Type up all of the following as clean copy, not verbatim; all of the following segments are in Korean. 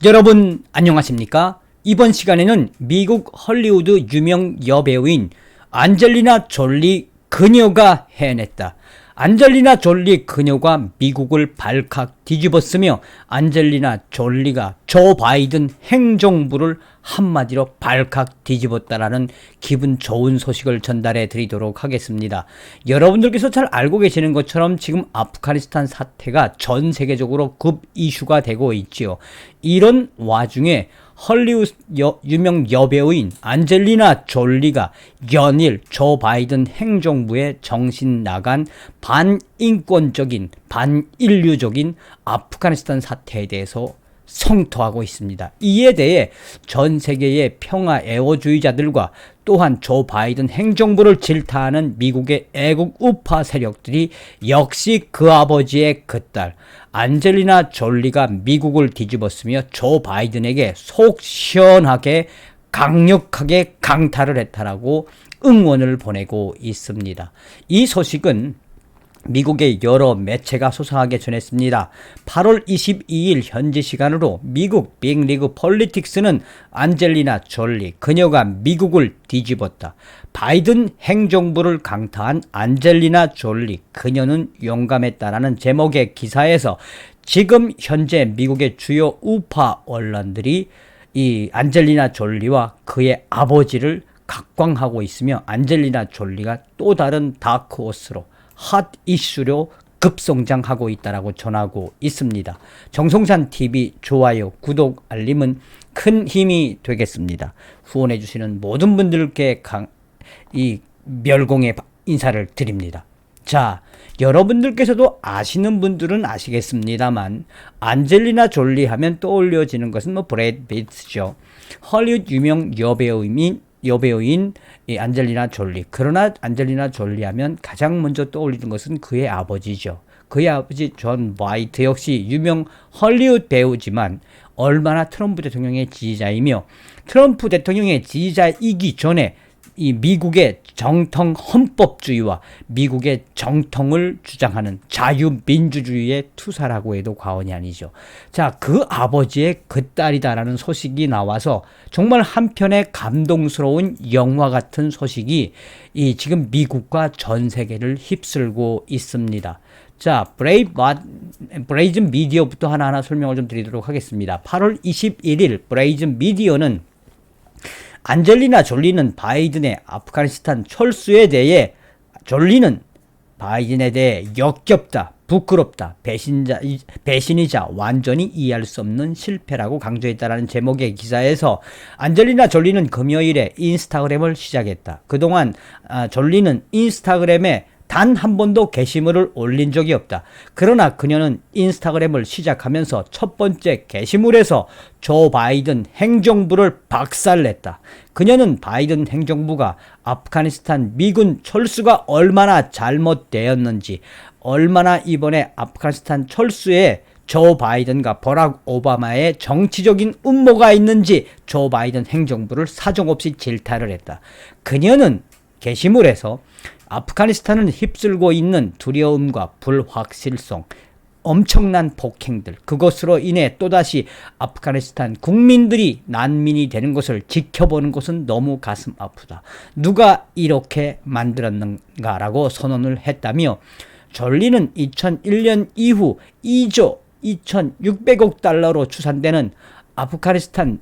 여러분 안녕하십니까? 이번 시간에는 미국 헐리우드 유명 여배우인 안젤리나 졸리 그녀가 해냈다. 안젤리나 졸리 그녀가 미국을 발칵 뒤집었으며 안젤리나 졸리가 조 바이든 행정부를 한마디로 발칵 뒤집었다라는 기분 좋은 소식을 전달해 드리도록 하겠습니다. 여러분들께서 잘 알고 계시는 것처럼 지금 아프가니스탄 사태가 전 세계적으로 급 이슈가 되고 있지요. 이런 와중에 헐리우드 유명 여배우인 안젤리나 졸리가 연일 조 바이든 행정부의 정신 나간 반인권적인 반인류적인 아프가니스탄 사태에 대해서 성토하고 있습니다. 이에 대해 전 세계의 평화 애호주의자들과 또한 조 바이든 행정부를 질타하는 미국의 애국 우파 세력들이 역시 그 아버지의 그 딸 안젤리나 졸리가 미국을 뒤집었으며 조 바이든에게 속 시원하게 강력하게 강탈을 했다라고 응원을 보내고 있습니다. 이 소식은 미국의 여러 매체가 소상하게 전했습니다. 8월 22일 현지 시간으로 미국 빅리그 폴리틱스는 안젤리나 졸리 그녀가 미국을 뒤집었다. 바이든 행정부를 강타한 안젤리나 졸리 그녀는 용감했다라는 제목의 기사에서 지금 현재 미국의 주요 우파 언론들이 이 안젤리나 졸리와 그의 아버지를 각광하고 있으며 안젤리나 졸리가 또 다른 다크호스로 핫 이슈로 급성장하고 있다라고 전하고 있습니다. 정성찬TV 좋아요, 구독, 알림은 큰 힘이 되겠습니다. 후원해주시는 모든 분들께 이 멸공의 인사를 드립니다. 자, 여러분들께서도 아시는 분들은 아시겠습니다만 안젤리나 졸리 하면 떠올려지는 것은 브래드 피트죠. 헐리우드 유명 여배우인 이 안젤리나 졸리. 그러나 안젤리나 졸리 하면 가장 먼저 떠올리는 것은 그의 아버지죠. 그의 아버지 존 바이트 역시 유명 헐리우드 배우지만 얼마나 트럼프 대통령의 지지자이며 트럼프 대통령의 지지자이기 전에 이 미국의 정통 헌법주의와 미국의 정통을 주장하는 자유민주주의의 투사라고 해도 과언이 아니죠. 자, 그 아버지의 그 딸이다라는 소식이 나와서 정말 한편의 감동스러운 영화 같은 소식이 지금 미국과 전 세계를 휩쓸고 있습니다. 자, 브레이즌 미디어부터 하나하나 설명을 좀 드리도록 하겠습니다. 8월 21일 브레이즌 미디어는 안젤리나 졸리는 바이든의 아프가니스탄 철수에 대해 졸리는 바이든에 대해 역겹다, 부끄럽다, 배신이자 완전히 이해할 수 없는 실패라고 강조했다라는 제목의 기사에서 안젤리나 졸리는 금요일에 인스타그램을 시작했다. 그동안 졸리는 인스타그램에 단 한 번도 게시물을 올린 적이 없다. 그러나 그녀는 인스타그램을 시작하면서 첫 번째 게시물에서 조 바이든 행정부를 박살냈다. 그녀는 바이든 행정부가 아프가니스탄 미군 철수가 얼마나 잘못되었는지, 얼마나 이번에 아프가니스탄 철수에 조 바이든과 버락 오바마의 정치적인 음모가 있는지 조 바이든 행정부를 사정없이 질타를 했다. 그녀는 게시물에서 아프가니스탄을 휩쓸고 있는 두려움과 불확실성, 엄청난 폭행들, 그것으로 인해 또다시 아프가니스탄 국민들이 난민이 되는 것을 지켜보는 것은 너무 가슴 아프다. 누가 이렇게 만들었는가라고 선언을 했다며 졸리는 2001년 이후 2조 2,600억 달러로 추산되는 아프가니스탄에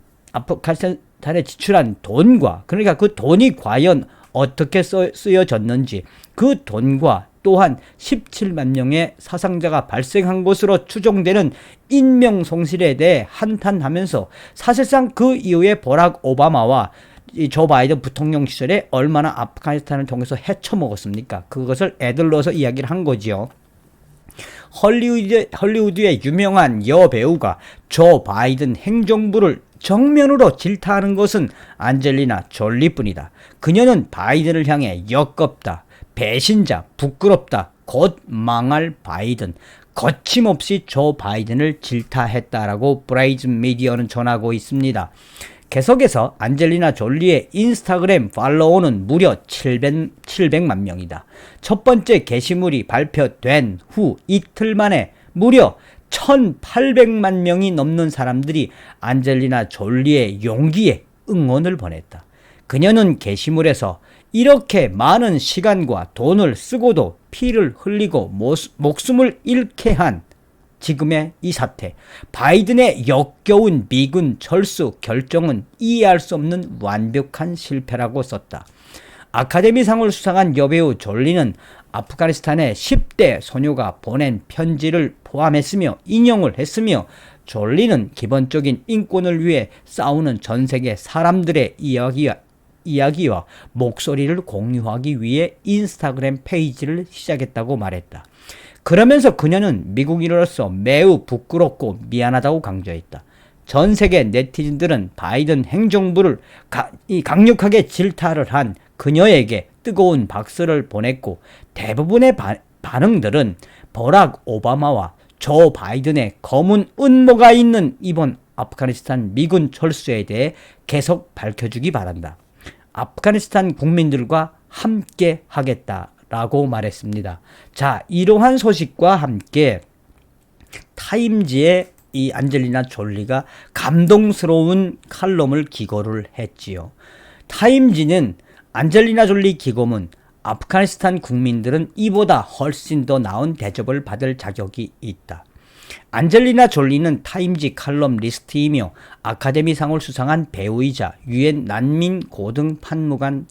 지출한 돈과, 그러니까 그 돈이 과연 어떻게 쓰여졌는지, 그 돈과 또한 17만 명의 사상자가 발생한 것으로 추정되는 인명손실에 대해 한탄하면서 사실상 그 이후에 버락 오바마와 조 바이든 부통령 시절에 얼마나 아프가니스탄을 통해서 헤쳐먹었습니까? 그것을 애들러서 이야기를 한 거지요. 헐리우드의 유명한 여배우가 조 바이든 행정부를 정면으로 질타하는 것은 안젤리나 졸리뿐이다. 그녀는 바이든을 향해 역겹다, 배신자, 부끄럽다, 곧 망할 바이든, 거침없이 조 바이든을 질타했다라고 브레이즌 미디어는 전하고 있습니다. 계속해서 안젤리나 졸리의 인스타그램 팔로워는 무려 700만 명이다. 첫 번째 게시물이 발표된 후 이틀 만에 무려 1800만 명이 넘는 사람들이 안젤리나 졸리의 용기에 응원을 보냈다. 그녀는 게시물에서 이렇게 많은 시간과 돈을 쓰고도 피를 흘리고 목숨을 잃게 한 지금의 이 사태, 바이든의 역겨운 미군 철수 결정은 이해할 수 없는 완벽한 실패라고 썼다. 아카데미상을 수상한 여배우 졸리는 아프가니스탄의 10대 소녀가 보낸 편지를 포함했으며 인용을 했으며, 졸리는 기본적인 인권을 위해 싸우는 전 세계 사람들의 이야기와 목소리를 공유하기 위해 인스타그램 페이지를 시작했다고 말했다. 그러면서 그녀는 미국인으로서 매우 부끄럽고 미안하다고 강조했다. 전 세계 네티즌들은 바이든 행정부를 강력하게 질타를 한 그녀에게 뜨거운 박수를 보냈고, 대부분의 반응들은 버락 오바마와 조 바이든의 검은 음모가 있는 이번 아프가니스탄 미군 철수에 대해 계속 밝혀주기 바란다. 아프가니스탄 국민들과 함께 하겠다라고 말했습니다. 자, 이러한 소식과 함께 타임지의 이 안젤리나 졸리가 감동스러운 칼럼을 기고를 했지요. 타임지는 안젤리나 졸리 기고문, 아프가니스탄 국민들은 이보다 훨씬 더 나은 대접을 받을 자격이 있다. 안젤리나 졸리는 타임지 칼럼 리스트이며 아카데미상을 수상한 배우이자 유엔 난민 고등 판무관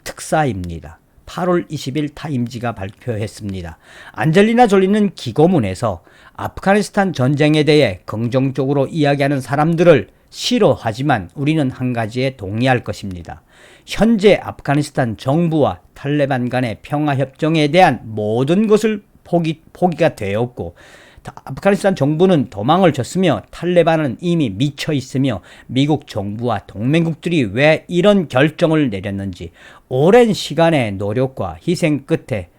특사입니다. 8월 20일 타임지가 발표했습니다. 안젤리나 졸리는 기고문에서 아프가니스탄 전쟁에 대해 긍정적으로 이야기하는 사람들을 싫어하지만 우리는 한 가지에 동의할 것입니다. 현재 아프가니스탄 정부와 탈레반 간의 평화협정에 대한 모든 것을 포기가 되었고, 아프가니스탄 정부는 도망을 쳤으며 탈레반은 이미 미쳐 있으며 미국 정부와 동맹국들이 왜 이런 결정을 내렸는지 오랜 시간의 노력과 희생 끝에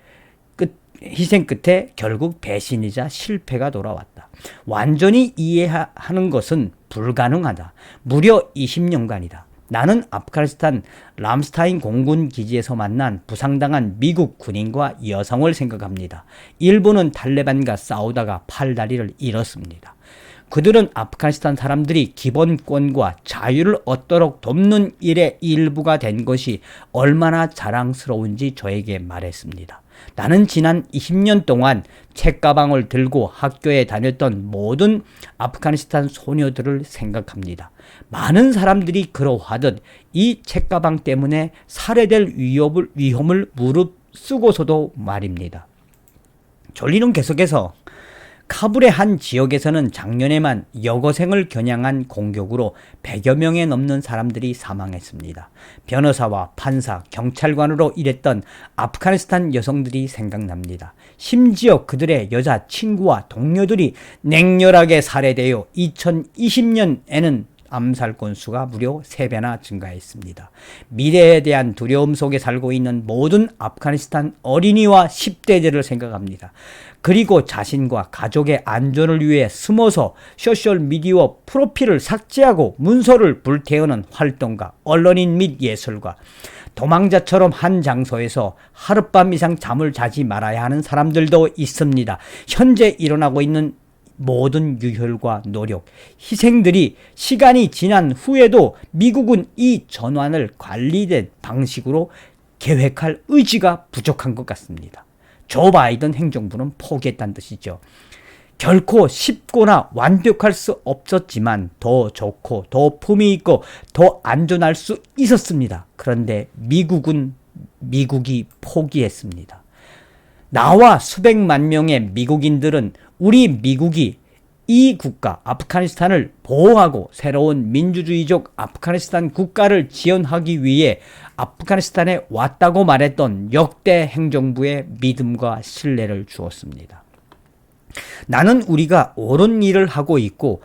결국 배신이자 실패가 돌아왔다. 완전히 이해하는 것은 불가능하다. 무려 20년간이다. 나는 아프가니스탄 람스타인 공군 기지에서 만난 부상당한 미국 군인과 여성을 생각합니다. 일부는 탈레반과 싸우다가 팔다리를 잃었습니다. 그들은 아프가니스탄 사람들이 기본권과 자유를 얻도록 돕는 일의 일부가 된 것이 얼마나 자랑스러운지 저에게 말했습니다. 나는 지난 20년 동안 책가방을 들고 학교에 다녔던 모든 아프가니스탄 소녀들을 생각합니다. 많은 사람들이 그러하듯 이 책가방 때문에 살해될 위험을 무릅쓰고서도 말입니다. 졸리는 계속해서 카불의 한 지역에서는 작년에만 여고생을 겨냥한 공격으로 100여 명에 넘는 사람들이 사망했습니다. 변호사와 판사, 경찰관으로 일했던 아프가니스탄 여성들이 생각납니다. 심지어 그들의 여자 친구와 동료들이 냉렬하게 살해되어 2020년에는 암살 건수가 무려 3배나 증가했습니다. 미래에 대한 두려움 속에 살고 있는 모든 아프가니스탄 어린이와 10대들을 생각합니다. 그리고 자신과 가족의 안전을 위해 숨어서 소셜미디어 프로필을 삭제하고 문서를 불태우는 활동가, 언론인 및 예술가, 도망자처럼 한 장소에서 하룻밤 이상 잠을 자지 말아야 하는 사람들도 있습니다. 현재 일어나고 있는 모든 유혈과 노력, 희생들이 시간이 지난 후에도 미국은 이 전환을 관리된 방식으로 계획할 의지가 부족한 것 같습니다. 조 바이든 행정부는 포기했다는 뜻이죠. 결코 쉽거나 완벽할 수 없었지만 더 좋고 더 품위 있고 더 안전할 수 있었습니다. 그런데 미국이 포기했습니다. 나와 수백만 명의 미국인들은 우리 미국이 이 국가 아프가니스탄을 보호하고 새로운 민주주의적 아프가니스탄 국가를 지원하기 위해 아프가니스탄에 왔다고 말했던 역대 행정부의 믿음과 신뢰를 주었습니다. 나는 우리가 옳은 일을 하고 있고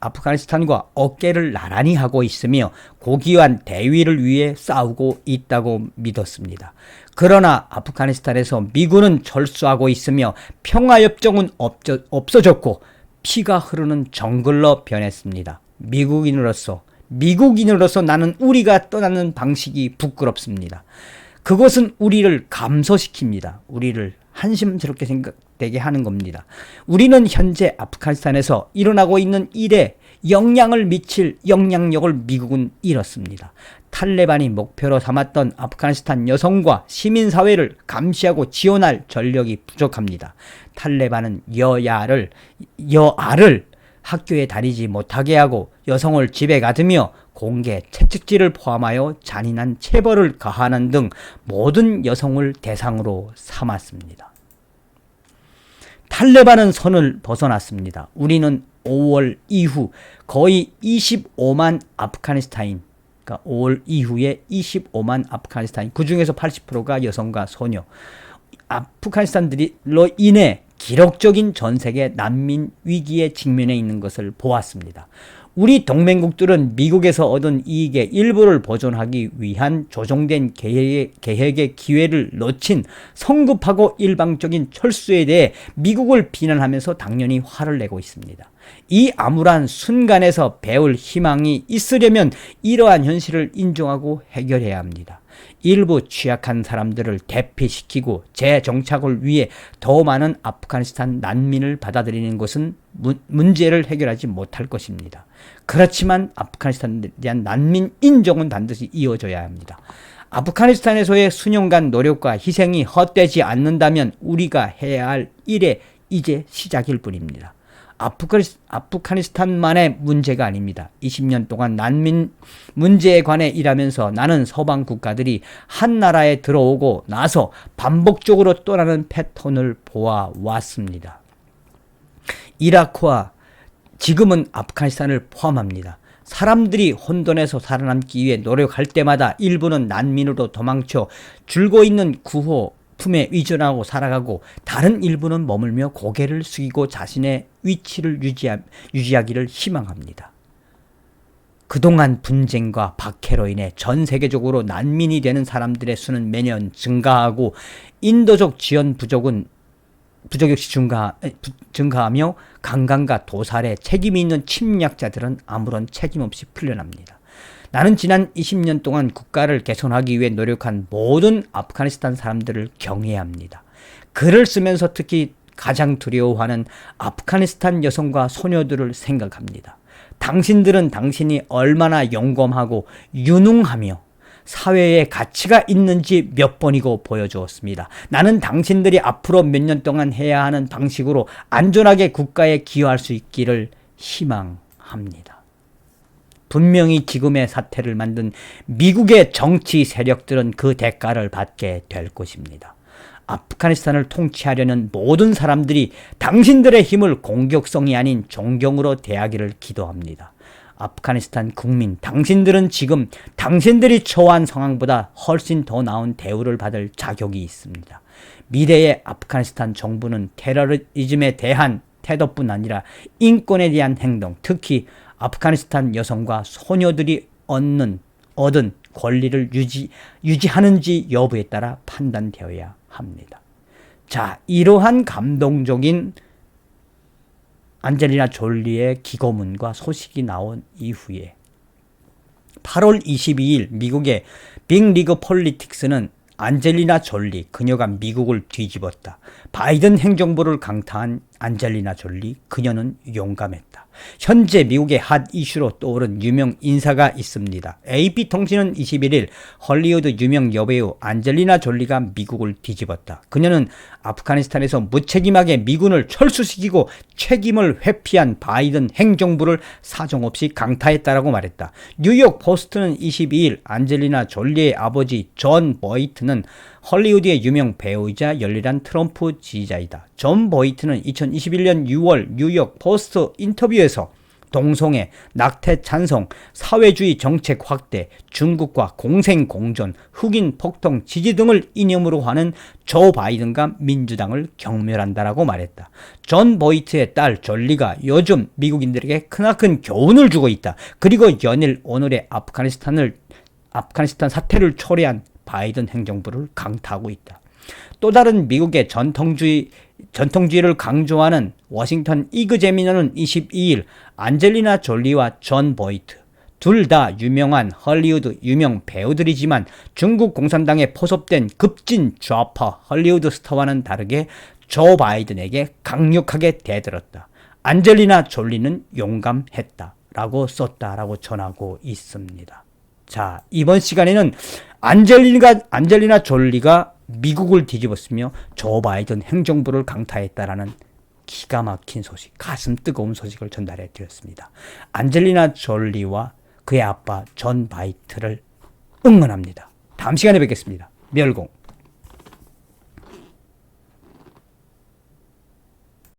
아프가니스탄과 어깨를 나란히 하고 있으며 고귀한 대위를 위해 싸우고 있다고 믿었습니다. 그러나 아프가니스탄에서 미군은 철수하고 있으며 평화협정은 없어졌고 피가 흐르는 정글로 변했습니다. 미국인으로서 나는 우리가 떠나는 방식이 부끄럽습니다. 그것은 우리를 감소시킵니다. 우리를 한심스럽게 생각되게 하는 겁니다. 우리는 현재 아프가니스탄에서 일어나고 있는 일에 영향을 미칠 영향력을 미국은 잃었습니다. 탈레반이 목표로 삼았던 아프가니스탄 여성과 시민사회를 감시하고 지원할 전력이 부족합니다. 탈레반은 여아를 학교에 다니지 못하게 하고 여성을 집에 가두며 공개 채찍질을 포함하여 잔인한 체벌을 가하는 등 모든 여성을 대상으로 삼았습니다. 탈레반은 선을 벗어났습니다. 우리는 5월 이후 거의 25만 아프가니스탄인, 그러니까 5월 이후에 25만 아프가니스탄인, 그 중에서 80%가 여성과 소녀, 아프가니스탄들로 인해 기록적인 전 세계 난민 위기에 직면해 있는 것을 보았습니다. 우리 동맹국들은 미국에서 얻은 이익의 일부를 보존하기 위한 조정된 계획의 기회를 놓친 성급하고 일방적인 철수에 대해 미국을 비난하면서 당연히 화를 내고 있습니다. 이 암울한 순간에서 배울 희망이 있으려면 이러한 현실을 인정하고 해결해야 합니다. 일부 취약한 사람들을 대피시키고 재정착을 위해 더 많은 아프가니스탄 난민을 받아들이는 것은 문제를 해결하지 못할 것입니다. 그렇지만 아프가니스탄에 대한 난민 인정은 반드시 이어져야 합니다. 아프가니스탄에서의 수년간 노력과 희생이 헛되지 않는다면 우리가 해야 할 일의 이제 시작일 뿐입니다. 아프가니스탄만의 문제가 아닙니다. 20년 동안 난민 문제에 관해 일하면서 나는 서방 국가들이 한 나라에 들어오고 나서 반복적으로 떠나는 패턴을 보아왔습니다. 이라크와 지금은 아프가니스탄을 포함합니다. 사람들이 혼돈에서 살아남기 위해 노력할 때마다 일부는 난민으로 도망쳐 줄고 있는 구호 품에 의존하고 살아가고 다른 일부는 머물며 고개를 숙이고 자신의 위치를 유지하기를 희망합니다. 그동안 분쟁과 박해로 인해 전 세계적으로 난민이 되는 사람들의 수는 매년 증가하고 인도적 지원 부족 역시 증가하며 강간과 도살에 책임이 있는 침략자들은 아무런 책임 없이 풀려납니다. 나는 지난 20년 동안 국가를 개선하기 위해 노력한 모든 아프가니스탄 사람들을 경애해야 합니다. 글을 쓰면서 특히 가장 두려워하는 아프가니스탄 여성과 소녀들을 생각합니다. 당신들은 당신이 얼마나 용감하고 유능하며 사회에 가치가 있는지 몇 번이고 보여주었습니다. 나는 당신들이 앞으로 몇 년 동안 해야 하는 방식으로 안전하게 국가에 기여할 수 있기를 희망합니다. 분명히 지금의 사태를 만든 미국의 정치 세력들은 그 대가를 받게 될 것입니다. 아프가니스탄을 통치하려는 모든 사람들이 당신들의 힘을 공격성이 아닌 존경으로 대하기를 기도합니다. 아프가니스탄 국민, 당신들은 지금 당신들이 처한 상황보다 훨씬 더 나은 대우를 받을 자격이 있습니다. 미래의 아프가니스탄 정부는 테러리즘에 대한 태도뿐 아니라 인권에 대한 행동, 특히 아프가니스탄 여성과 소녀들이 얻은 권리를 유지하는지 여부에 따라 판단되어야 합니다. 자, 이러한 감동적인 안젤리나 졸리의 기고문과 소식이 나온 이후에 8월 22일 미국의 빅리그 폴리틱스는 안젤리나 졸리, 그녀가 미국을 뒤집었다. 바이든 행정부를 강타한 안젤리나 졸리, 그녀는 용감했다. 현재 미국의 핫 이슈로 떠오른 유명 인사가 있습니다. AP통신은 21일 헐리우드 유명 여배우 안젤리나 졸리가 미국을 뒤집었다. 그녀는 아프가니스탄에서 무책임하게 미군을 철수시키고 책임을 회피한 바이든 행정부를 사정없이 강타했다라고 말했다. 뉴욕 포스트는 22일 안젤리나 졸리의 아버지 존 보이트는 헐리우드의 유명 배우이자 열렬한 트럼프 지지자이다. 존 보이트는 2021년 6월 뉴욕 포스트 인터뷰에서 동성애, 낙태 찬성, 사회주의 정책 확대, 중국과 공생 공존, 흑인 폭동 지지 등을 이념으로 하는 조 바이든과 민주당을 경멸한다라고 말했다. 존 보이트의 딸 졸리가 요즘 미국인들에게 크나큰 교훈을 주고 있다. 그리고 연일 오늘의 아프가니스탄 사태를 초래한 바이든 행정부를 강타하고 있다. 또 다른 미국의 전통주의를 강조하는 워싱턴 이그제미너는 22일 안젤리나 졸리와 존 보이트, 둘 다 유명한 헐리우드 유명 배우들이지만 중국 공산당에 포섭된 급진 좌파 헐리우드 스타와는 다르게 조 바이든에게 강력하게 대들었다. 안젤리나 졸리는 용감했다. 라고 썼다라고 전하고 있습니다. 자, 이번 시간에는 안젤리나 졸리가 미국을 뒤집었으며 조 바이든 행정부를 강타했다라는 기가 막힌 소식, 가슴 뜨거운 소식을 전달해 드렸습니다. 안젤리나 졸리와 그의 아빠 존 바이트를 응원합니다. 다음 시간에 뵙겠습니다. 멸공.